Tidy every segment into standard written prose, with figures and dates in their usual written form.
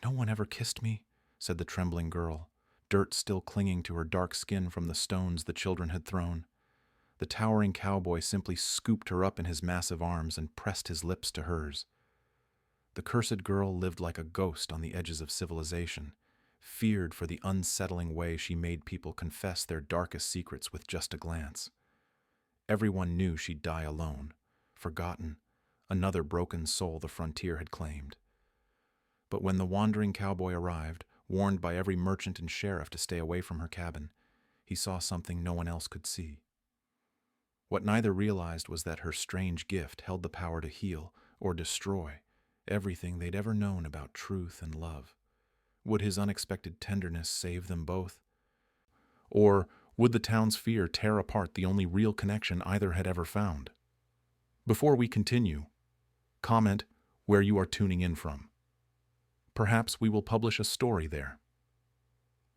"No one ever kissed me," said the trembling girl, dirt still clinging to her dark skin from the stones the children had thrown. The towering cowboy simply scooped her up in his massive arms and pressed his lips to hers. The cursed girl lived like a ghost on the edges of civilization, feared for the unsettling way she made people confess their darkest secrets with just a glance. Everyone knew she'd die alone, forgotten, another broken soul the frontier had claimed. But when the wandering cowboy arrived, warned by every merchant and sheriff to stay away from her cabin, he saw something no one else could see. What neither realized was that her strange gift held the power to heal or destroy everything they'd ever known about truth and love. Would his unexpected tenderness save them both? Or would the town's fear tear apart the only real connection either had ever found? Before we continue, comment where you are tuning in from. Perhaps we will publish a story there.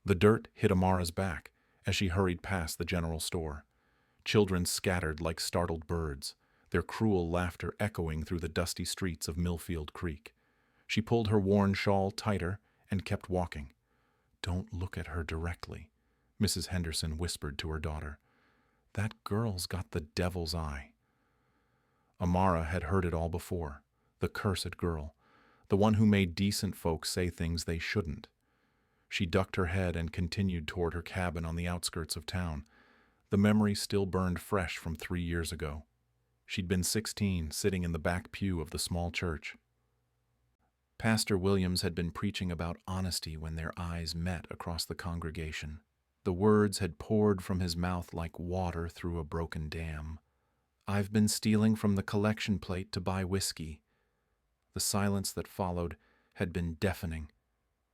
The dirt hit Amara's back as she hurried past the general store. Children scattered like startled birds, their cruel laughter echoing through the dusty streets of Millfield Creek. She pulled her worn shawl tighter and kept walking. "Don't look at her directly," Mrs. Henderson whispered to her daughter. "That girl's got the devil's eye." Amara had heard it all before. The cursed girl, the one who made decent folks say things they shouldn't. She ducked her head and continued toward her cabin on the outskirts of town. The memory still burned fresh from 3 years ago. She'd been 16, sitting in the back pew of the small church. Pastor Williams had been preaching about honesty when their eyes met across the congregation. The words had poured from his mouth like water through a broken dam. "I've been stealing from the collection plate to buy whiskey." The silence that followed had been deafening.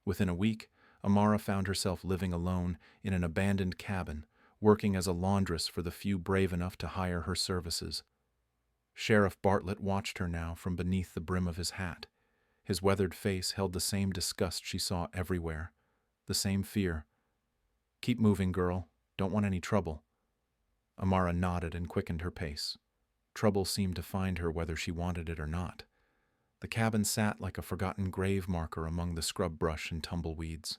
Within a week, Amara found herself living alone in an abandoned cabin, working as a laundress for the few brave enough to hire her services. Sheriff Bartlett watched her now from beneath the brim of his hat. His weathered face held the same disgust she saw everywhere, the same fear. "Keep moving, girl. Don't want any trouble." Amara nodded and quickened her pace. Trouble seemed to find her whether she wanted it or not. The cabin sat like a forgotten grave marker among the scrub brush and tumbleweeds.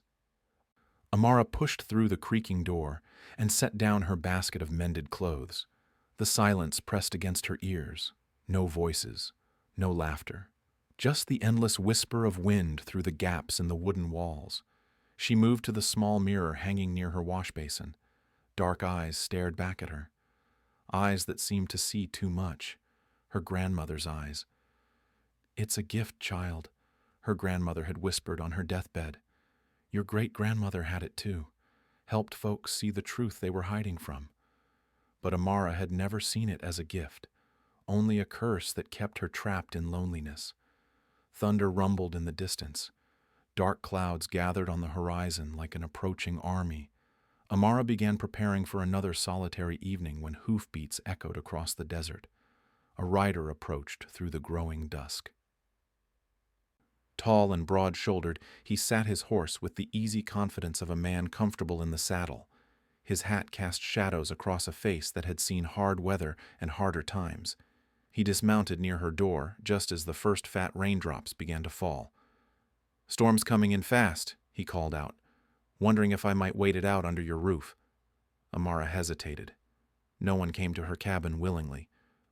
Amara pushed through the creaking door and set down her basket of mended clothes. The silence pressed against her ears. No voices, no laughter. Just the endless whisper of wind through the gaps in the wooden walls. She moved to the small mirror hanging near her wash basin. Dark eyes stared back at her. Eyes that seemed to see too much. Her grandmother's eyes. "It's a gift, child," her grandmother had whispered on her deathbed. "Your great-grandmother had it too. Helped folks see the truth they were hiding from." But Amara had never seen it as a gift, only a curse that kept her trapped in loneliness. Thunder rumbled in the distance. Dark clouds gathered on the horizon like an approaching army. Amara began preparing for another solitary evening when hoofbeats echoed across the desert. A rider approached through the growing dusk. Tall and broad-shouldered, he sat his horse with the easy confidence of a man comfortable in the saddle. His hat cast shadows across a face that had seen hard weather and harder times. He dismounted near her door just as the first fat raindrops began to fall. "Storm's coming in fast," he called out. "Wondering if I might wait it out under your roof." Amara hesitated. No one came to her cabin willingly.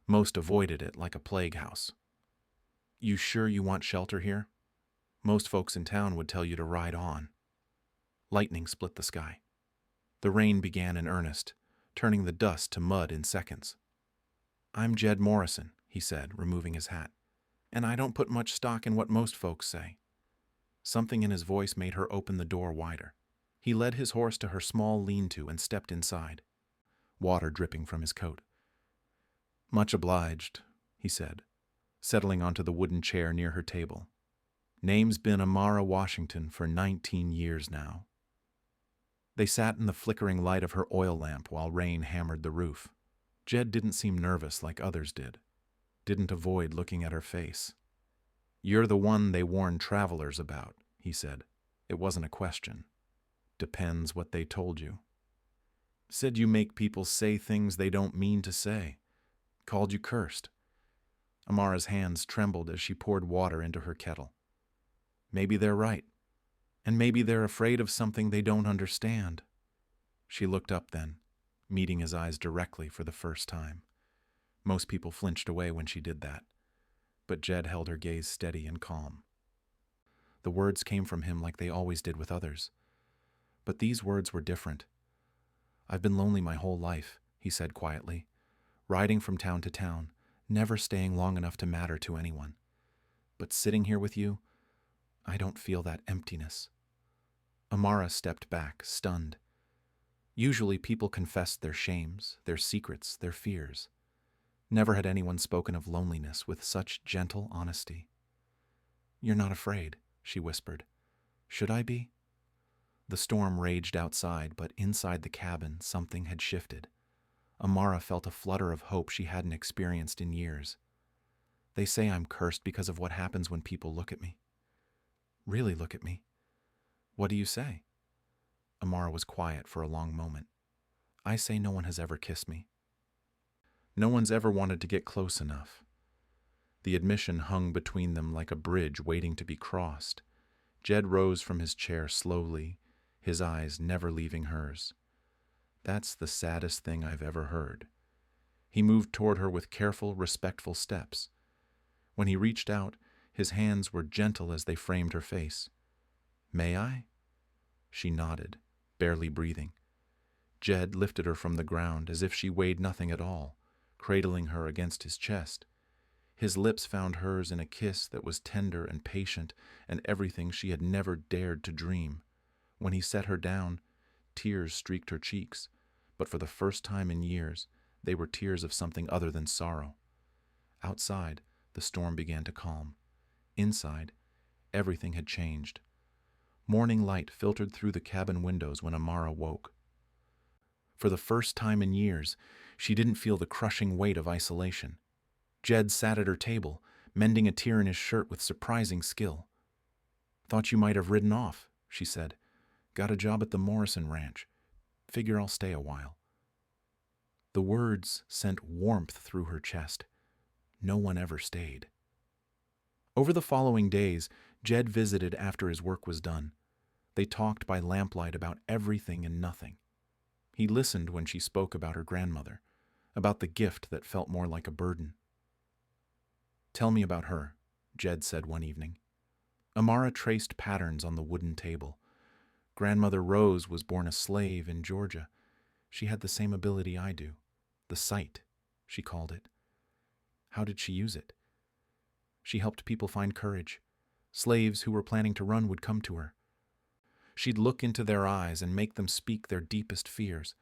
Most avoided it like a plague house. "You sure you want shelter here? Most folks in town would tell you to ride on." Lightning split the sky. The rain began in earnest, turning the dust to mud in seconds. "I'm Jed Morrison," he said, removing his hat, "and I don't put much stock in what most folks say." Something in his voice made her open the door wider. He led his horse to her small lean-to and stepped inside, water dripping from his coat. "Much obliged," he said, settling onto the wooden chair near her table. "Name's been Amara Washington for 19 years now." They sat in the flickering light of her oil lamp while rain hammered the roof. Jed didn't seem nervous like others did, didn't avoid looking at her face. "You're the one they warn travelers about," he said. It wasn't a question. "Depends what they told you." "Said you make people say things they don't mean to say. Called you cursed." Amara's hands trembled as she poured water into her kettle. "Maybe they're right," And maybe they're afraid of something they don't understand. She looked up then, meeting his eyes directly for the first time. Most people flinched away when she did that, but Jed held her gaze steady and calm. The words came from him like they always did with others. But these words were different. "I've been lonely my whole life," he said quietly, riding from town to town, never staying long enough to matter to anyone. "But sitting here with you, I don't feel that emptiness." Amara stepped back, stunned. Usually people confessed their shames, their secrets, their fears. Never had anyone spoken of loneliness with such gentle honesty. "You're not afraid," she whispered. "Should I be?" The storm raged outside, but inside the cabin something had shifted. Amara felt a flutter of hope she hadn't experienced in years. "They say I'm cursed because of what happens when people look at me." "Really look at me? What do you say?" Amara was quiet for a long moment. "I say no one has ever kissed me. No one's ever wanted to get close enough." The admission hung between them like a bridge waiting to be crossed. Jed rose from his chair slowly, his eyes never leaving hers. "That's the saddest thing I've ever heard." He moved toward her with careful, respectful steps. When he reached out, his hands were gentle as they framed her face. "May I?" She nodded, barely breathing. Jed lifted her from the ground as if she weighed nothing at all, cradling her against his chest. His lips found hers in a kiss that was tender and patient and everything she had never dared to dream. When he set her down, tears streaked her cheeks, but for the first time in years, they were tears of something other than sorrow. Outside, the storm began to calm. Inside, everything had changed. Morning light filtered through the cabin windows when Amara woke. For the first time in years, she didn't feel the crushing weight of isolation. Jed sat at her table, mending a tear in his shirt with surprising skill. "Thought you might have ridden off," she said. "Got a job at the Morrison Ranch. Figure I'll stay a while." The words sent warmth through her chest. No one ever stayed. Over the following days, Jed visited after his work was done. They talked by lamplight about everything and nothing. He listened when she spoke about her grandmother, about the gift that felt more like a burden. "Tell me about her," Jed said one evening. Amara traced patterns on the wooden table. "Grandmother Rose was born a slave in Georgia. She had the same ability I do. The sight, she called it." "How did she use it?" "She helped people find courage. Slaves who were planning to run would come to her. She'd look into their eyes and make them speak their deepest fears.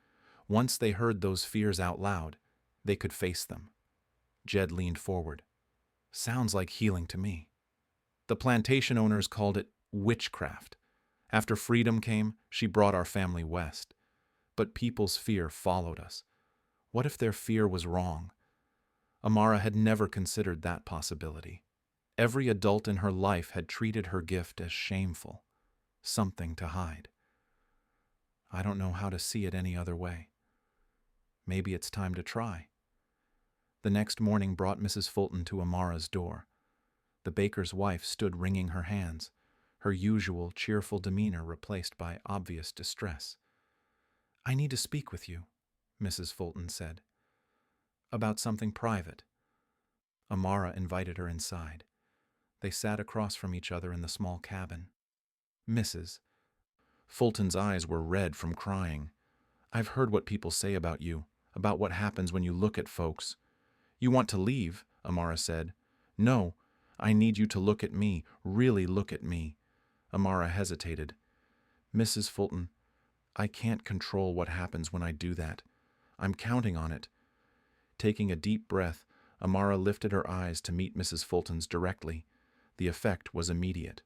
Once they heard those fears out loud, they could face them." Jed leaned forward. "Sounds like healing to me." "The plantation owners called it witchcraft. After freedom came, she brought our family west. But people's fear followed us. What if their fear was wrong?" Amara had never considered that possibility. Every adult in her life had treated her gift as shameful, something to hide. "I don't know how to see it any other way. Maybe it's time to try." The next morning brought Mrs. Fulton to Amara's door. The baker's wife stood wringing her hands, her usual cheerful demeanor replaced by obvious distress. "I need to speak with you," Mrs. Fulton said. "About something private." Amara invited her inside. They sat across from each other in the small cabin. "Mrs." Fulton's eyes were red from crying. "I've heard what people say about you, about what happens when you look at folks." "You want to leave," Amara said. "No, I need you to look at me, really look at me." Amara hesitated. "Mrs. Fulton, I can't control what happens when I do that. I'm counting on it." Taking a deep breath, Amara lifted her eyes to meet Mrs. Fulton's directly. The effect was immediate.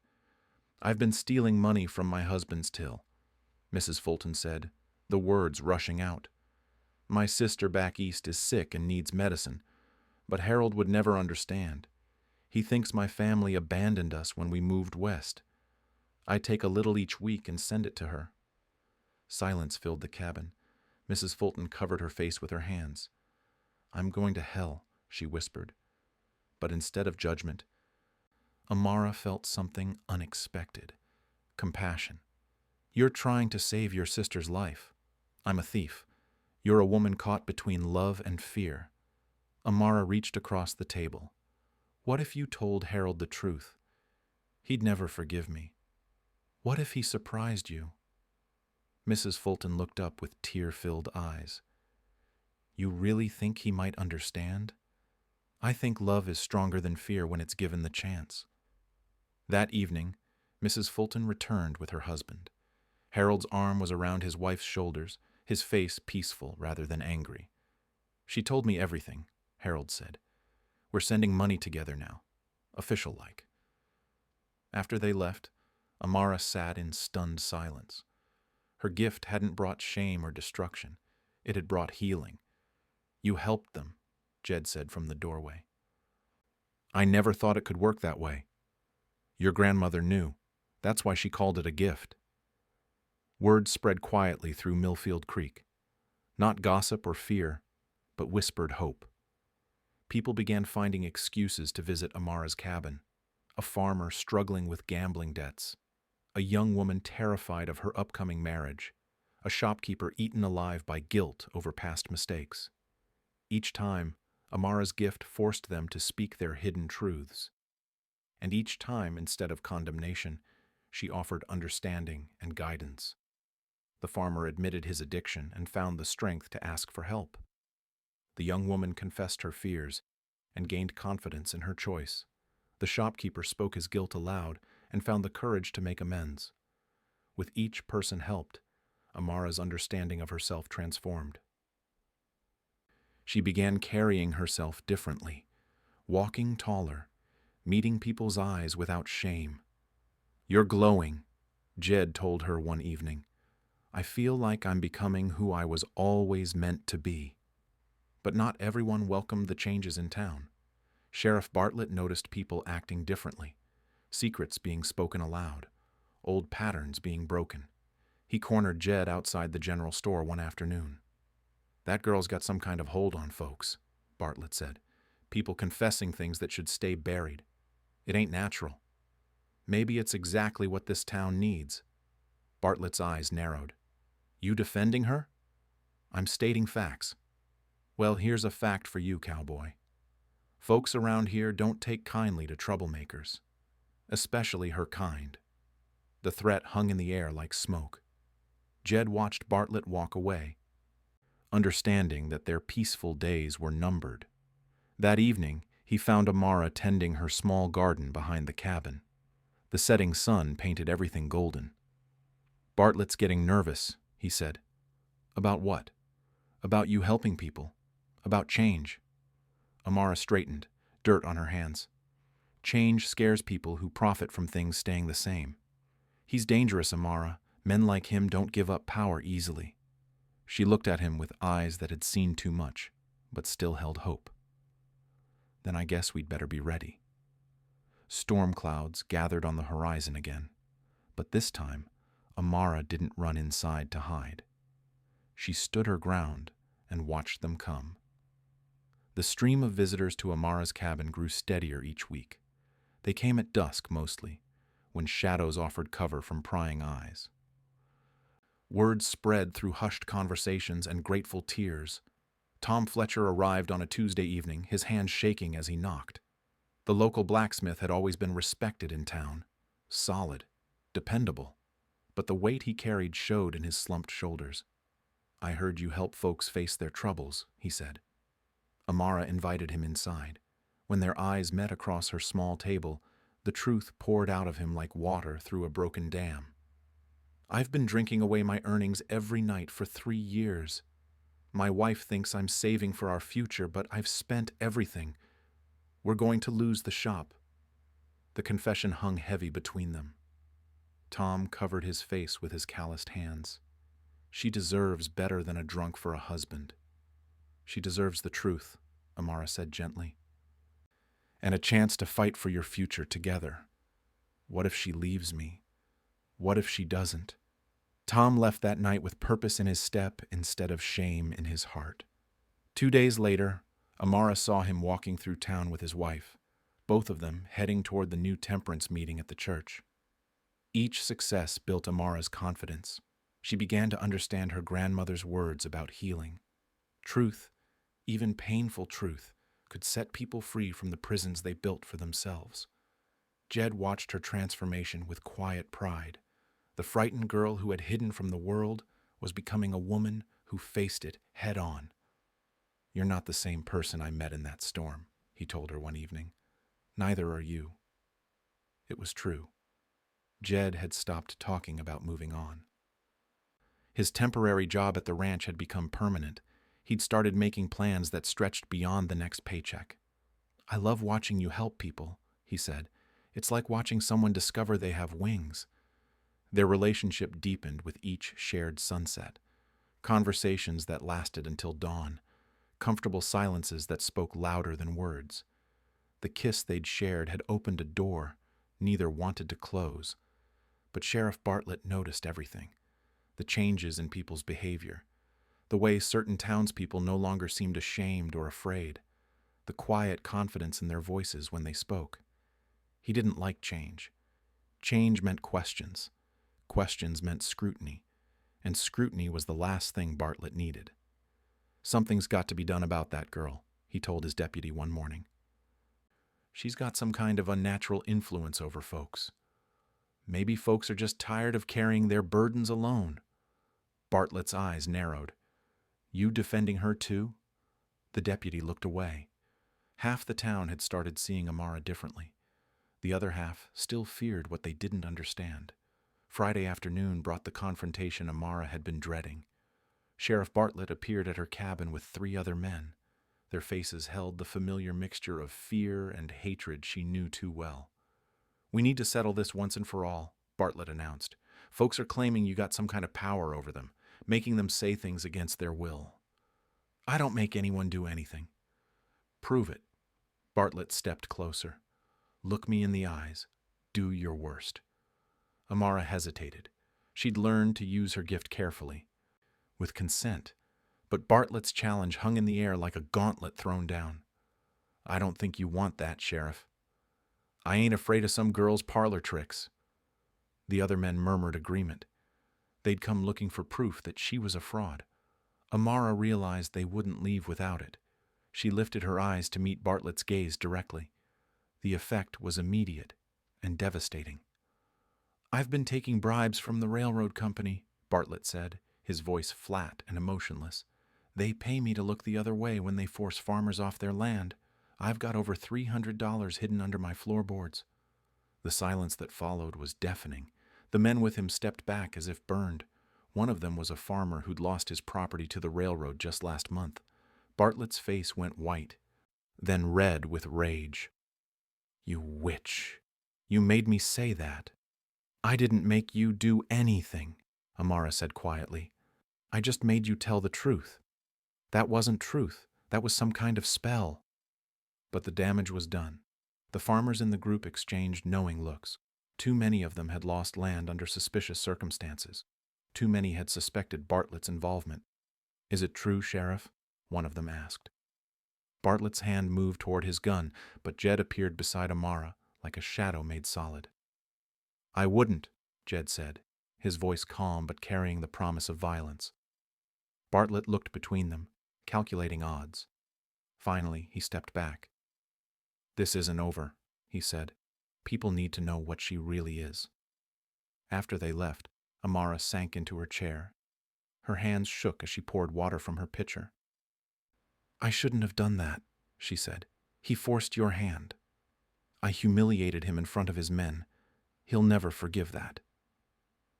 "I've been stealing money from my husband's till," Mrs. Fulton said, the words rushing out. "My sister back east is sick and needs medicine, but Harold would never understand. He thinks my family abandoned us when we moved west. I take a little each week and send it to her." Silence filled the cabin. Mrs. Fulton covered her face with her hands. "I'm going to hell," she whispered. But instead of judgment, Amara felt something unexpected. compassion. You're trying to save your sister's life. I'm a thief. You're a woman caught between love and fear. Amara reached across the table. What if you told Harold the truth? He'd never forgive me. What if he surprised you? Mrs. Fulton looked up with tear-filled eyes. You really think he might understand? I think love is stronger than fear when it's given the chance. That evening, Mrs. Fulton returned with her husband. Harold's arm was around his wife's shoulders, his face peaceful rather than angry. She told me everything, Harold said. We're sending money together now, official-like. After they left, Amara sat in stunned silence. Her gift hadn't brought shame or destruction. It had brought healing. You helped them, Jed said from the doorway. I never thought it could work that way. Your grandmother knew. That's why she called it a gift. Word spread quietly through Millfield Creek. Not gossip or fear, but whispered hope. People began finding excuses to visit Amara's cabin. A farmer struggling with gambling debts. A young woman terrified of her upcoming marriage. A shopkeeper eaten alive by guilt over past mistakes. Each time, Amara's gift forced them to speak their hidden truths. And each time, instead of condemnation, she offered understanding and guidance. The farmer admitted his addiction and found the strength to ask for help. The young woman confessed her fears and gained confidence in her choice. The shopkeeper spoke his guilt aloud and found the courage to make amends. With each person helped, Amara's understanding of herself transformed. She began carrying herself differently, walking taller, meeting people's eyes without shame. You're glowing, Jed told her one evening. I feel like I'm becoming who I was always meant to be. But not everyone welcomed the changes in town. Sheriff Bartlett noticed people acting differently, secrets being spoken aloud, old patterns being broken. He cornered Jed outside the general store one afternoon. That girl's got some kind of hold on folks, Bartlett said. People confessing things that should stay buried. It ain't natural. Maybe it's exactly what this town needs. Bartlett's eyes narrowed. You defending her? I'm stating facts. Well, here's a fact for you, Cowboy. Folks around here don't take kindly to troublemakers, especially her kind. The threat hung in the air like smoke. Jed watched Bartlett walk away, understanding that their peaceful days were numbered. That evening, he found Amara tending her small garden behind the cabin. The setting sun painted everything golden. Bartlett's getting nervous, he said. About what? About you helping people. About change. Amara straightened, dirt on her hands. Change scares people who profit from things staying the same. He's dangerous, Amara. Men like him don't give up power easily. She looked at him with eyes that had seen too much, but still held hope. Then I guess we'd better be ready. Storm clouds gathered on the horizon again, but this time, Amara didn't run inside to hide. She stood her ground and watched them come. The stream of visitors to Amara's cabin grew steadier each week. They came at dusk mostly, when shadows offered cover from prying eyes. Word spread through hushed conversations and grateful tears. Tom Fletcher arrived on a Tuesday evening, his hand shaking as he knocked. The local blacksmith had always been respected in town. Solid, dependable. But the weight he carried showed in his slumped shoulders. I heard you help folks face their troubles, he said. Amara invited him inside. When their eyes met across her small table, the truth poured out of him like water through a broken dam. I've been drinking away my earnings every night for 3 years. My wife thinks I'm saving for our future, but I've spent everything. We're going to lose the shop. The confession hung heavy between them. Tom covered his face with his calloused hands. She deserves better than a drunk for a husband. She deserves the truth, Amara said gently. And a chance to fight for your future together. What if she leaves me? What if she doesn't? Tom left that night with purpose in his step instead of shame in his heart. 2 days later, Amara saw him walking through town with his wife, both of them heading toward the new temperance meeting at the church. Each success built Amara's confidence. She began to understand her grandmother's words about healing. Truth, even painful truth, could set people free from the prisons they built for themselves. Jed watched her transformation with quiet pride. The frightened girl who had hidden from the world was becoming a woman who faced it head on. "You're not the same person I met in that storm," he told her one evening. "Neither are you." It was true. Jed had stopped talking about moving on. His temporary job at the ranch had become permanent. He'd started making plans that stretched beyond the next paycheck. "I love watching you help people," he said. "It's like watching someone discover they have wings." Their relationship deepened with each shared sunset. Conversations that lasted until dawn. Comfortable silences that spoke louder than words. The kiss they'd shared had opened a door neither wanted to close. But Sheriff Bartlett noticed everything. The changes in people's behavior. The way certain townspeople no longer seemed ashamed or afraid. The quiet confidence in their voices when they spoke. He didn't like change. Change meant questions. Questions meant scrutiny. And scrutiny was the last thing Bartlett needed. "Something's got to be done about that girl," he told his deputy one morning. "She's got some kind of unnatural influence over folks. Maybe folks are just tired of carrying their burdens alone." Bartlett's eyes narrowed. "You defending her too?" The deputy looked away. Half the town had started seeing Amara differently. The other half still feared what they didn't understand. Friday afternoon brought the confrontation Amara had been dreading. Sheriff Bartlett appeared at her cabin with 3 other men. Their faces held the familiar mixture of fear and hatred she knew too well. "We need to settle this once and for all," Bartlett announced. "Folks are claiming you got some kind of power over them, making them say things against their will." "I don't make anyone do anything." "Prove it." Bartlett stepped closer. "Look me in the eyes. Do your worst." Amara hesitated. She'd learned to use her gift carefully, with consent, but Bartlett's challenge hung in the air like a gauntlet thrown down. "I don't think you want that, Sheriff." "I ain't afraid of some girl's parlor tricks." The other men murmured agreement. They'd come looking for proof that she was a fraud. Amara realized they wouldn't leave without it. She lifted her eyes to meet Bartlett's gaze directly. The effect was immediate and devastating. "I've been taking bribes from the railroad company," Bartlett said, his voice flat and emotionless. "They pay me to look the other way when they force farmers off their land. I've got over $300 hidden under my floorboards." The silence that followed was deafening. The men with him stepped back as if burned. One of them was a farmer who'd lost his property to the railroad just last month. Bartlett's face went white, then red with rage. "You witch! You made me say that." "I didn't make you do anything," Amara said quietly. "I just made you tell the truth. That wasn't truth. That was some kind of spell." But the damage was done. The farmers in the group exchanged knowing looks. Too many of them had lost land under suspicious circumstances. Too many had suspected Bartlett's involvement. "Is it true, Sheriff?" one of them asked. Bartlett's hand moved toward his gun, but Jed appeared beside Amara, like a shadow made solid. "I wouldn't," Jed said, his voice calm but carrying the promise of violence. Bartlett looked between them, calculating odds. Finally, he stepped back. "This isn't over," he said. "People need to know what she really is." After they left, Amara sank into her chair. Her hands shook as she poured water from her pitcher. "I shouldn't have done that," she said. "He forced your hand. I humiliated him in front of his men. He'll never forgive that."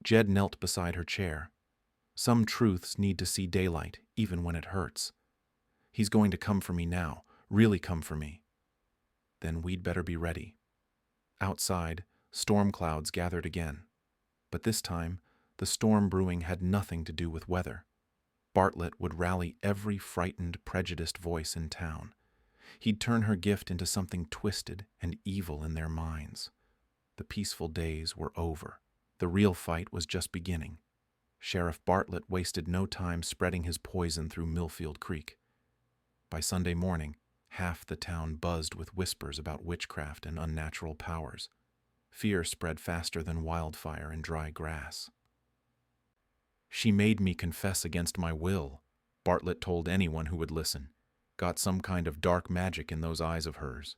Jed knelt beside her chair. "Some truths need to see daylight, even when it hurts. He's going to come for me now, really come for me. Then we'd better be ready." Outside, storm clouds gathered again. But this time, the storm brewing had nothing to do with weather. Bartlett would rally every frightened, prejudiced voice in town. He'd turn her gift into something twisted and evil in their minds. The peaceful days were over. The real fight was just beginning. Sheriff Bartlett wasted no time spreading his poison through Millfield Creek. By Sunday morning, half the town buzzed with whispers about witchcraft and unnatural powers. Fear spread faster than wildfire in dry grass. She made me confess against my will, Bartlett told anyone who would listen. Got some kind of dark magic in those eyes of hers.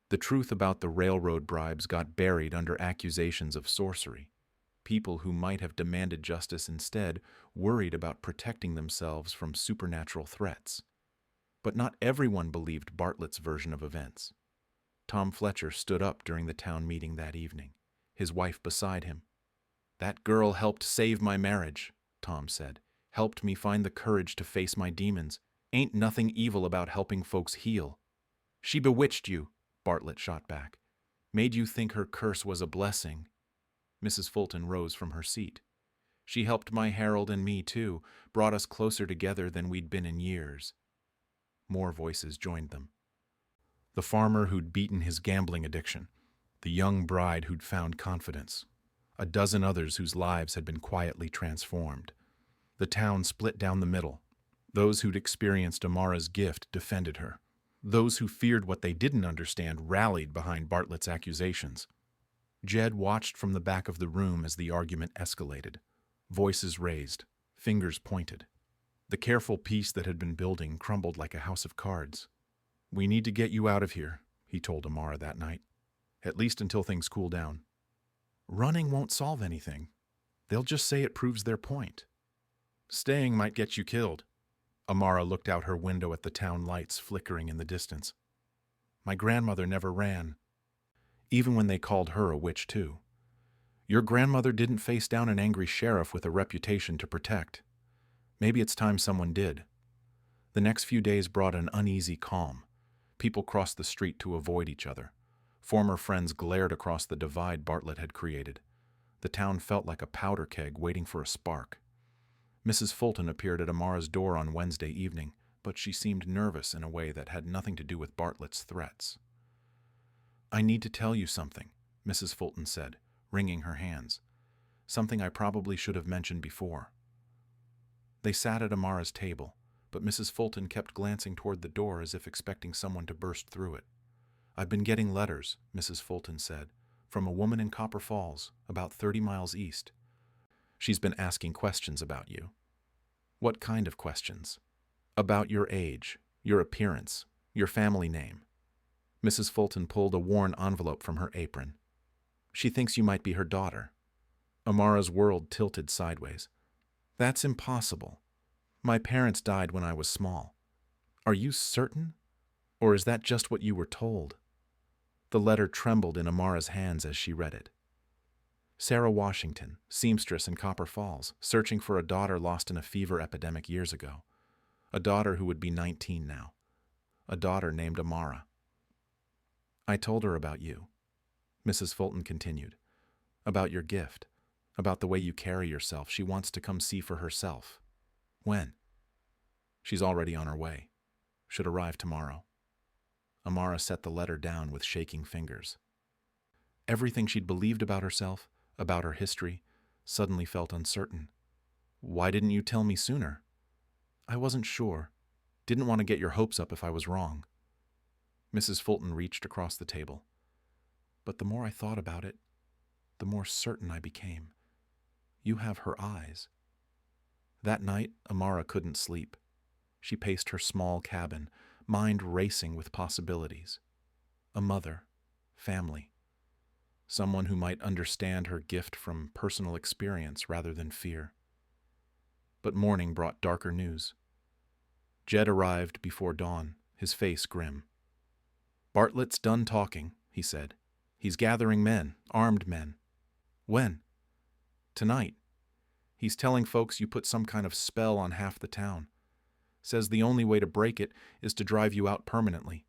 The truth about the railroad bribes got buried under accusations of sorcery. People who might have demanded justice instead worried about protecting themselves from supernatural threats. But not everyone believed Bartlett's version of events. Tom Fletcher stood up during the town meeting that evening, his wife beside him. "That girl helped save my marriage," Tom said. "Helped me find the courage to face my demons. Ain't nothing evil about helping folks heal." "She bewitched you," Bartlett shot back. "Made you think her curse was a blessing." Mrs. Fulton rose from her seat. "She helped my Harold and me, too, brought us closer together than we'd been in years." More voices joined them. The farmer who'd beaten his gambling addiction, the young bride who'd found confidence, a dozen others whose lives had been quietly transformed. The town split down the middle. Those who'd experienced Amara's gift defended her. Those who feared what they didn't understand rallied behind Bartlett's accusations. Jed watched from the back of the room as the argument escalated. Voices raised, fingers pointed. The careful peace that had been building crumbled like a house of cards. "We need to get you out of here," he told Amara that night. "At least until things cool down. Running won't solve anything. They'll just say it proves their point. Staying might get you killed." Amara looked out her window at the town lights flickering in the distance. "My grandmother never ran. Even when they called her a witch, too. Your grandmother didn't face down an angry sheriff with a reputation to protect. Maybe it's time someone did." The next few days brought an uneasy calm. People crossed the street to avoid each other. Former friends glared across the divide Bartlett had created. The town felt like a powder keg waiting for a spark. Mrs. Fulton appeared at Amara's door on Wednesday evening, but she seemed nervous in a way that had nothing to do with Bartlett's threats. "I need to tell you something," Mrs. Fulton said, wringing her hands. "Something I probably should have mentioned before." They sat at Amara's table, but Mrs. Fulton kept glancing toward the door as if expecting someone to burst through it. "I've been getting letters," Mrs. Fulton said, "from a woman in Copper Falls, about 30 miles east. She's been asking questions about you." "What kind of questions?" "About your age, your appearance, your family name." Mrs. Fulton pulled a worn envelope from her apron. "She thinks you might be her daughter." Amara's world tilted sideways. "That's impossible. My parents died when I was small." "Are you certain? Or is that just what you were told?" The letter trembled in Amara's hands as she read it. "Sarah Washington, seamstress in Copper Falls, searching for a daughter lost in a fever epidemic years ago. A daughter who would be 19 now. A daughter named Amara. I told her about you," Mrs. Fulton continued. "About your gift. About the way you carry yourself. She wants to come see for herself." "When?" "She's already on her way. Should arrive tomorrow." Amara set the letter down with shaking fingers. Everything she'd believed about herself, about her history, suddenly felt uncertain. "Why didn't you tell me sooner?" "I wasn't sure. Didn't want to get your hopes up if I was wrong." Mrs. Fulton reached across the table. "But the more I thought about it, the more certain I became. You have her eyes." That night, Amara couldn't sleep. She paced her small cabin, mind racing with possibilities. A mother, family, someone who might understand her gift from personal experience rather than fear. But morning brought darker news. Jed arrived before dawn, his face grim. "Bartlett's done talking," he said. "He's gathering men, armed men." "When?" "Tonight. He's telling folks you put some kind of spell on half the town. Says the only way to break it is to drive you out permanently."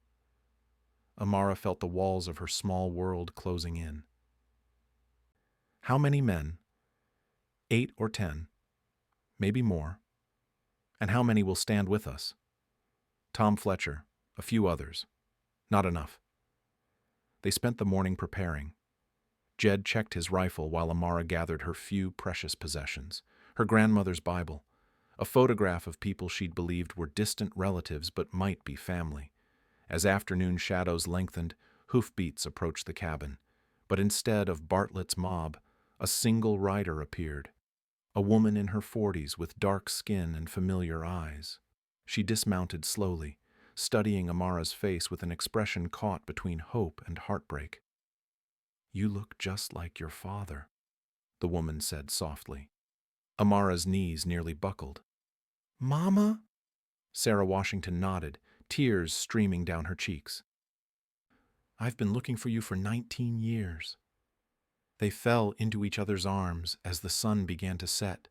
Amara felt the walls of her small world closing in. "How many men?" 8 or 10. Maybe more. "And how many will stand with us?" "Tom Fletcher, a few others. Not enough." They spent the morning preparing. Jed checked his rifle while Amara gathered her few precious possessions, her grandmother's Bible, a photograph of people she'd believed were distant relatives but might be family. As afternoon shadows lengthened, hoofbeats approached the cabin. But instead of Bartlett's mob, a single rider appeared, a woman in her 40s with dark skin and familiar eyes. She dismounted slowly, studying Amara's face with an expression caught between hope and heartbreak. "You look just like your father," the woman said softly. Amara's knees nearly buckled. "Mama?" Sarah Washington nodded, tears streaming down her cheeks. "I've been looking for you for 19 years. They fell into each other's arms as the sun began to set.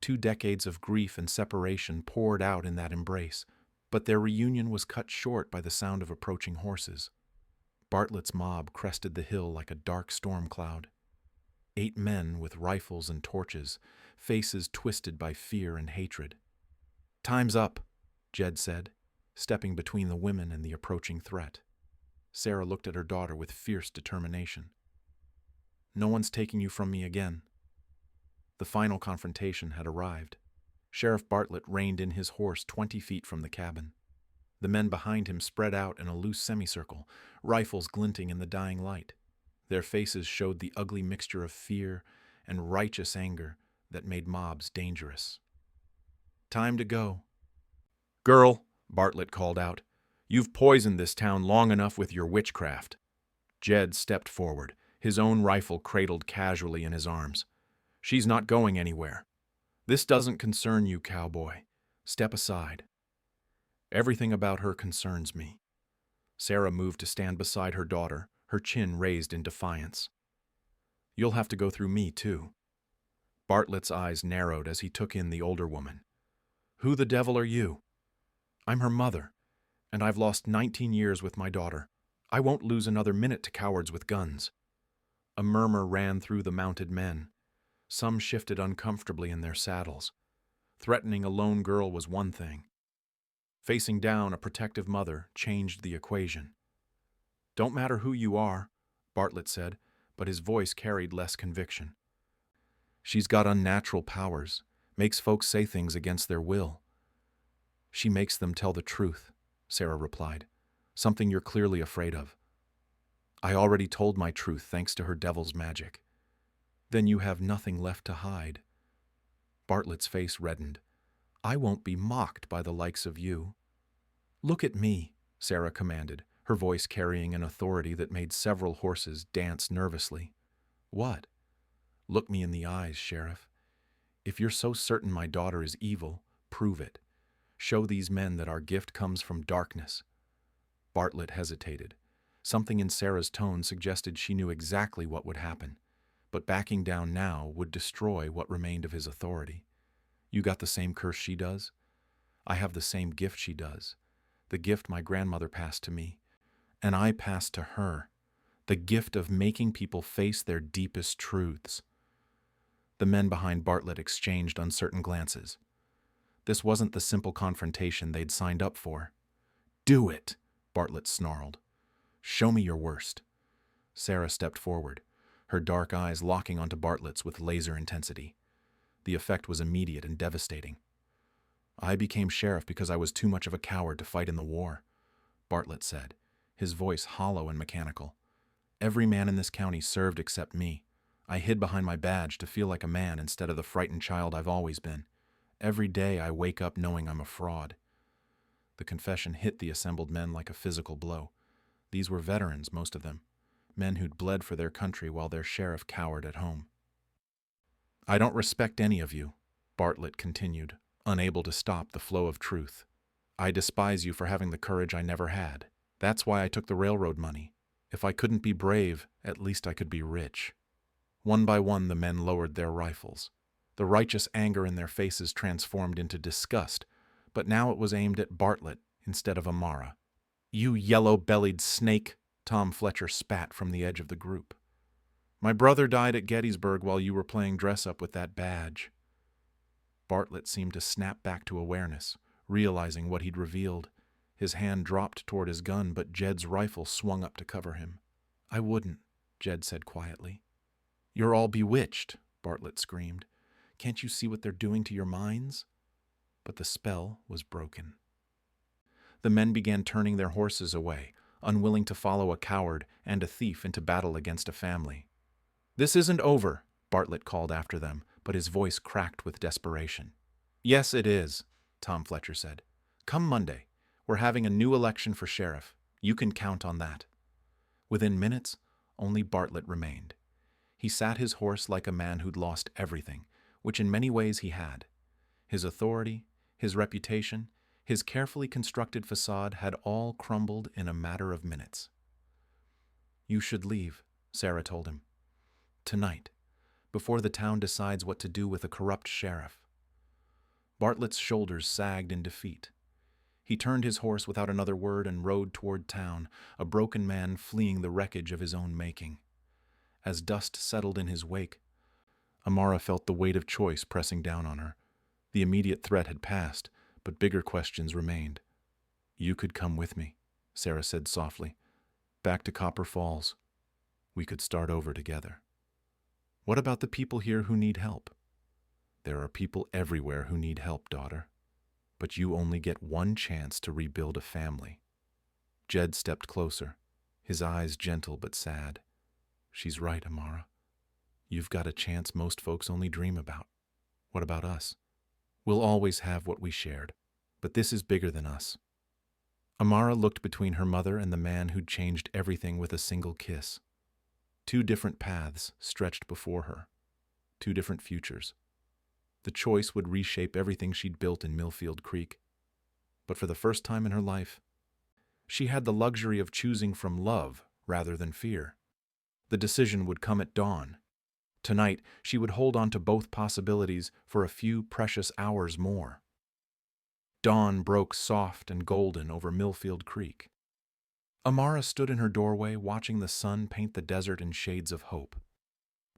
2 decades of grief and separation poured out in that embrace, but their reunion was cut short by the sound of approaching horses. Bartlett's mob crested the hill like a dark storm cloud. 8 men with rifles and torches, faces twisted by fear and hatred. "Time's up," Jed said, stepping between the women and the approaching threat. Sarah looked at her daughter with fierce determination. "No one's taking you from me again." The final confrontation had arrived. Sheriff Bartlett reined in his horse 20 feet from the cabin. The men behind him spread out in a loose semicircle, rifles glinting in the dying light. Their faces showed the ugly mixture of fear and righteous anger that made mobs dangerous. "Time to go." "Girl," Bartlett called out, "you've poisoned this town long enough with your witchcraft." Jed stepped forward, his own rifle cradled casually in his arms. "She's not going anywhere. This doesn't concern you, Cowboy. Step aside." "Everything about her concerns me." Sarah moved to stand beside her daughter, her chin raised in defiance. "You'll have to go through me, too." Bartlett's eyes narrowed as he took in the older woman. "Who the devil are you?" "I'm her mother, and I've lost 19 years with my daughter. I won't lose another minute to cowards with guns." A murmur ran through the mounted men. Some shifted uncomfortably in their saddles. Threatening a lone girl was one thing. Facing down a protective mother changed the equation. "Don't matter who you are," Bartlett said, but his voice carried less conviction. "She's got unnatural powers, makes folks say things against their will." "She makes them tell the truth," Sarah replied, "something you're clearly afraid of." "I already told my truth thanks to her devil's magic." "Then you have nothing left to hide." Bartlett's face reddened. "I won't be mocked by the likes of you." "Look at me," Sarah commanded, her voice carrying an authority that made several horses dance nervously. "What?" "Look me in the eyes, Sheriff. If you're so certain my daughter is evil, prove it. Show these men that our gift comes from darkness." Bartlett hesitated. Something in Sarah's tone suggested she knew exactly what would happen, but backing down now would destroy what remained of his authority. "You got the same curse she does? I have the same gift she does. The gift my grandmother passed to me, and I passed to her. The gift of making people face their deepest truths." The men behind Bartlett exchanged uncertain glances. This wasn't the simple confrontation they'd signed up for. "Do it," Bartlett snarled. "Show me your worst." Sarah stepped forward, her dark eyes locking onto Bartlett's with laser intensity. The effect was immediate and devastating. "I became sheriff because I was too much of a coward to fight in the war," Bartlett said, his voice hollow and mechanical. "Every man in this county served except me. I hid behind my badge to feel like a man instead of the frightened child I've always been. Every day I wake up knowing I'm a fraud." The confession hit the assembled men like a physical blow. These were veterans, most of them, men who'd bled for their country while their sheriff cowered at home. "I don't respect any of you," Bartlett continued, unable to stop the flow of truth. "I despise you for having the courage I never had. That's why I took the railroad money. If I couldn't be brave, at least I could be rich." One by one the men lowered their rifles. The righteous anger in their faces transformed into disgust, but now it was aimed at Bartlett instead of Amara. "You yellow-bellied snake," Tom Fletcher spat from the edge of the group. "My brother died at Gettysburg while you were playing dress-up with that badge." Bartlett seemed to snap back to awareness, realizing what he'd revealed. His hand dropped toward his gun, but Jed's rifle swung up to cover him. "I wouldn't," Jed said quietly. "You're all bewitched," Bartlett screamed. "Can't you see what they're doing to your minds?" But the spell was broken. The men began turning their horses away, unwilling to follow a coward and a thief into battle against a family. "This isn't over," Bartlett called after them, but his voice cracked with desperation. "Yes, it is," Tom Fletcher said. "Come Monday. We're having a new election for sheriff. You can count on that." Within minutes, only Bartlett remained. He sat his horse like a man who'd lost everything, which in many ways he had. His authority, his reputation, his carefully constructed facade had all crumbled in a matter of minutes. "You should leave," Sarah told him. "Tonight, before the town decides what to do with a corrupt sheriff." Bartlett's shoulders sagged in defeat. He turned his horse without another word and rode toward town, a broken man fleeing the wreckage of his own making. As dust settled in his wake, Amara felt the weight of choice pressing down on her. The immediate threat had passed, but bigger questions remained. "You could come with me," Sarah said softly. "Back to Copper Falls. We could start over together." "What about the people here who need help?" "There are people everywhere who need help, daughter. But you only get one chance to rebuild a family." Jed stepped closer, his eyes gentle but sad. "She's right, Amara. You've got a chance most folks only dream about. What about us? We'll always have what we shared, but this is bigger than us." Amara looked between her mother and the man who'd changed everything with a single kiss. Two different paths stretched before her, two different futures. The choice would reshape everything she'd built in Millfield Creek. But for the first time in her life, she had the luxury of choosing from love rather than fear. The decision would come at dawn. Tonight, she would hold on to both possibilities for a few precious hours more. Dawn broke soft and golden over Millfield Creek. Amara stood in her doorway watching the sun paint the desert in shades of hope.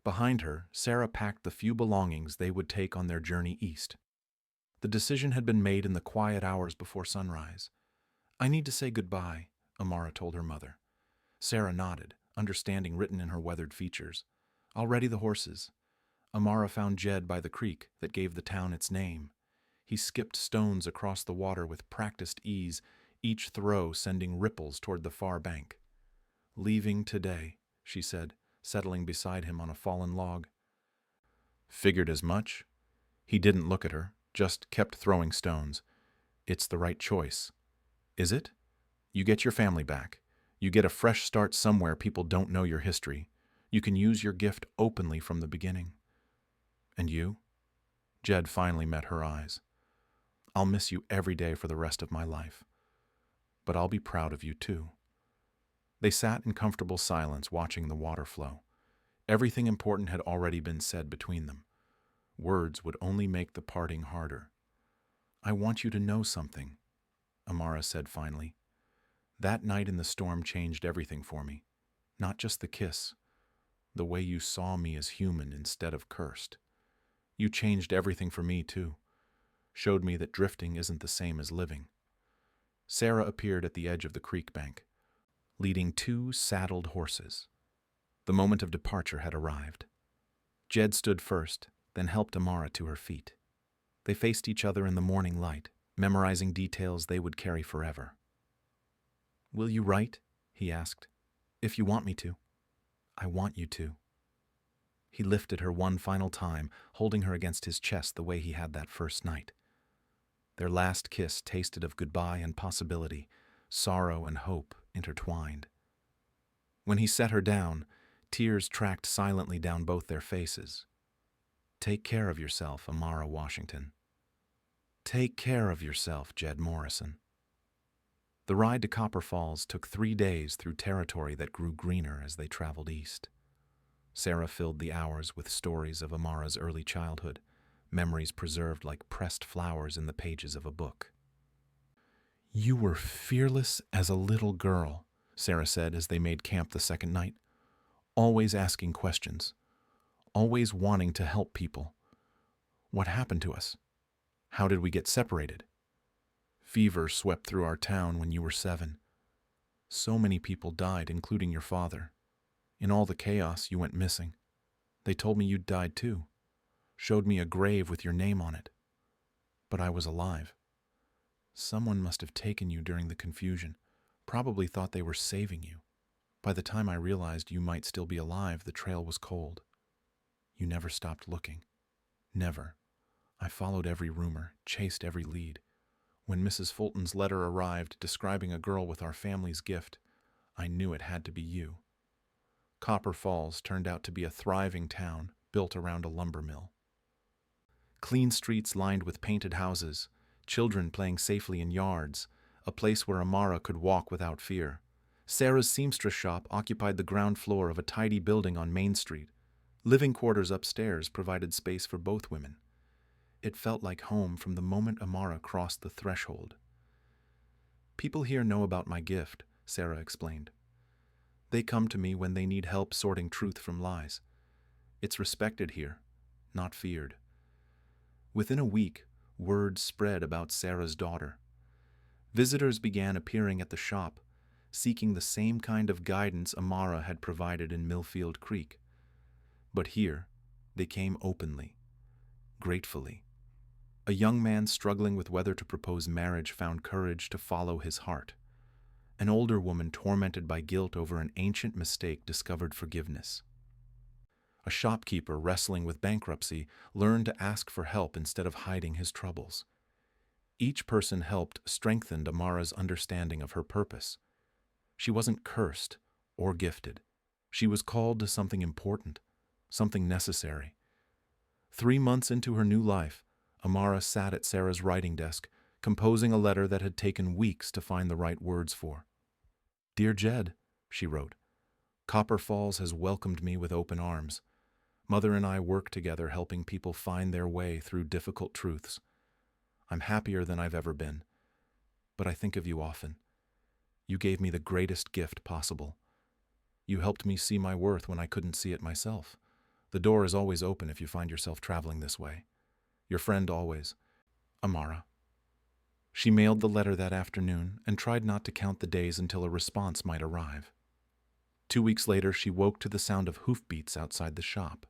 Behind her, Sarah packed the few belongings they would take on their journey east. The decision had been made in the quiet hours before sunrise. "I need to say goodbye," Amara told her mother. Sarah nodded, understanding written in her weathered features. "I'll ready the horses." Amara found Jed by the creek that gave the town its name. He skipped stones across the water with practiced ease, each throw sending ripples toward the far bank. "Leaving today," she said, settling beside him on a fallen log. "Figured as much." He didn't look at her, just kept throwing stones. "It's the right choice." "Is it? You get your family back. You get a fresh start somewhere people don't know your history. You can use your gift openly from the beginning." "And you?" Jed finally met her eyes. "I'll miss you every day for the rest of my life. But I'll be proud of you too." They sat in comfortable silence watching the water flow. Everything important had already been said between them. Words would only make the parting harder. "I want you to know something," Amara said finally. "That night in the storm changed everything for me. Not just the kiss. The way you saw me as human instead of cursed. You changed everything for me, too. Showed me that drifting isn't the same as living." Sarah appeared at the edge of the creek bank, leading two saddled horses. The moment of departure had arrived. Jed stood first, then helped Amara to her feet. They faced each other in the morning light, memorizing details they would carry forever. "Will you write?" he asked. "If you want me to." "I want you to." He lifted her one final time, holding her against his chest the way he had that first night. Their last kiss tasted of goodbye and possibility, sorrow and hope intertwined. When he set her down, tears tracked silently down both their faces. "Take care of yourself, Amara Washington." "Take care of yourself, Jed Morrison." The ride to Copper Falls took 3 days through territory that grew greener as they traveled east. Sarah filled the hours with stories of Amara's early childhood, memories preserved like pressed flowers in the pages of a book. "You were fearless as a little girl," Sarah said as they made camp the second night. "Always asking questions. Always wanting to help people. What happened to us? How did we get separated? Fever swept through our town when you were 7. So many people died, including your father. In all the chaos, you went missing. They told me you'd died too. Showed me a grave with your name on it. But I was alive. Someone must have taken you during the confusion, probably thought they were saving you. By the time I realized you might still be alive, the trail was cold. You never stopped looking. Never. I followed every rumor, chased every lead. When Mrs. Fulton's letter arrived describing a girl with our family's gift, I knew it had to be you. Copper Falls turned out to be a thriving town built around a lumber mill. Clean streets lined with painted houses, children playing safely in yards, a place where Amara could walk without fear. Sarah's seamstress shop occupied the ground floor of a tidy building on Main Street. Living quarters upstairs provided space for both women. It felt like home from the moment Amara crossed the threshold. People here know about my gift, Sarah explained. They come to me when they need help sorting truth from lies. It's respected here, not feared. Within a week, word spread about Sarah's daughter. Visitors began appearing at the shop, seeking the same kind of guidance Amara had provided in Millfield Creek. But here, they came openly, gratefully. A young man struggling with whether to propose marriage found courage to follow his heart. An older woman tormented by guilt over an ancient mistake discovered forgiveness. A shopkeeper wrestling with bankruptcy learned to ask for help instead of hiding his troubles. Each person helped strengthened Amara's understanding of her purpose. She wasn't cursed or gifted. She was called to something important, something necessary. 3 months into her new life, Amara sat at Sarah's writing desk, composing a letter that had taken weeks to find the right words for. "Dear Jed," she wrote, "Copper Falls has welcomed me with open arms. Mother and I work together helping people find their way through difficult truths. I'm happier than I've ever been, but I think of you often. You gave me the greatest gift possible. You helped me see my worth when I couldn't see it myself. The door is always open if you find yourself traveling this way. Your friend always, Amara." She mailed the letter that afternoon and tried not to count the days until a response might arrive. 2 weeks later, she woke to the sound of hoofbeats outside the shop.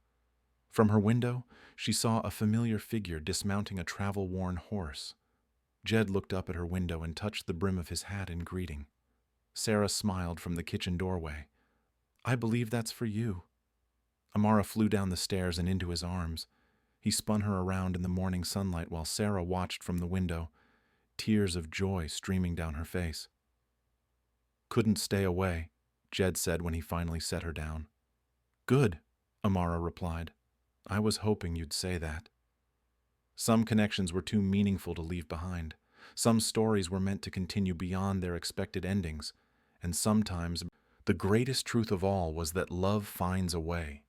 From her window, she saw a familiar figure dismounting a travel-worn horse. Jed looked up at her window and touched the brim of his hat in greeting. Sarah smiled from the kitchen doorway. "I believe that's for you." Amara flew down the stairs and into his arms. He spun her around in the morning sunlight while Sarah watched from the window, tears of joy streaming down her face. "Couldn't stay away," Jed said when he finally set her down. "Good," Amara replied. "I was hoping you'd say that." Some connections were too meaningful to leave behind. Some stories were meant to continue beyond their expected endings. And sometimes, the greatest truth of all was that love finds a way.